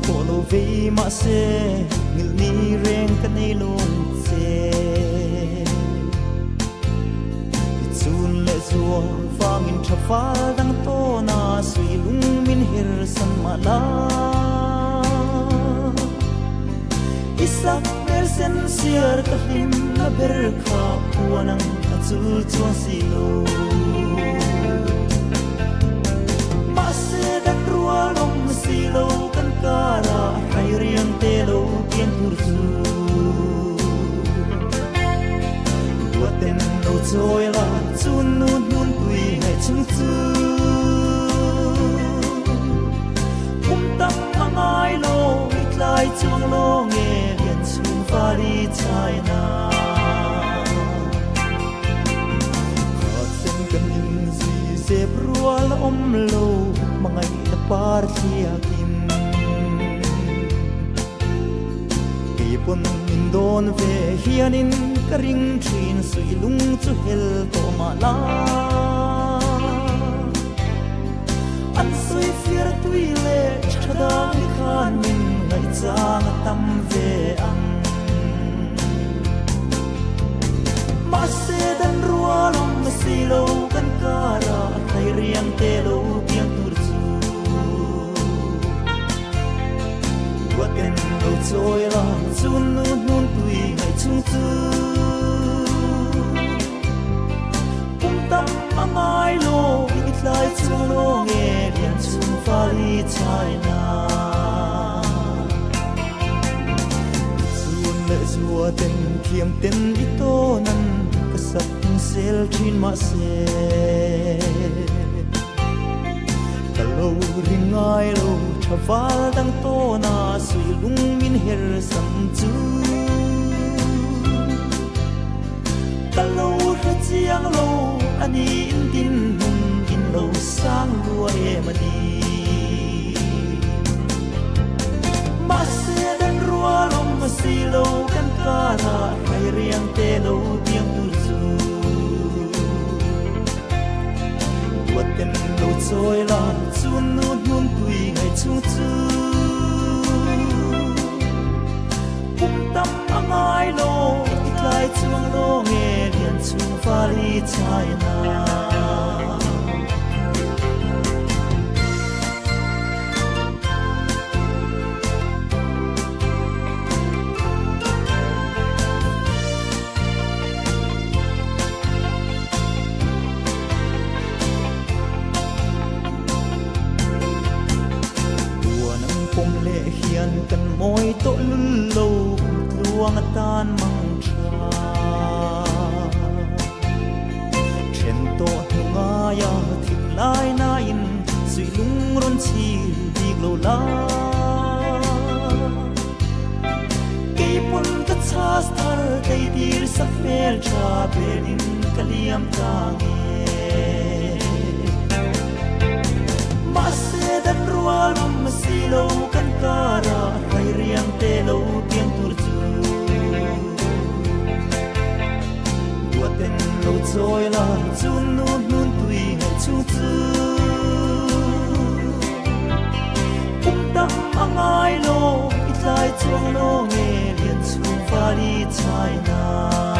Polo ve ma se ngil ni reng ka nei lung se chun le zuwa fang in thafal dang to na sui lung min hir san ma la isak mer sen siar ka him na ber kha puanang ka chul chuan si lo ma se dan ruwa long si lo cara hai riang te lo tiang tur chu buaten lo choi la chun nun nun tui hai chung chu tam angai lo itlai chung lo nge lian chung fari chai na khasen kan in si se prual om lo mangai ta par thia pun min don ve hianin karing thin sui lung chu hel to ma la an sui fiar tui le chada khan min ngai chang tam ve ang ma se dan ruwa long si lo kan kara thai riang te lo piang tur chu waten lo choi la chun nun nun tui ngai chung chu tam angai lo itlai chung lo nge lian chung fali chai na chun le zua ten thiam ten i to nan ka sak sel thin ma se ka lo ringai lo thawal dang to na sui lung min her sam chu ka lo ra chiang lo ani in din hum in lo sang lua e mani ma se dan ruwa long ma si lo kan kara hai riang te lo tiang tu chu waten lo choi la chun nun nun tui ngai chung chu tam angai lo itlai chung lo nge lian chung fali chai na hian kan moi to lul lo luang tan mang tha chen to nga ya thik lai na in sui lung ron chi dik lo la ke pun ta cha star dei dir sa fel cha belin kaliam ta nge ma se dan ruwa lam si lo kan kara hai riang te lo tiang tur chu buaten lo choi la chun nun nun tui ngai chung chu tam angai lo itlai chung lo nge lian chung fali chai na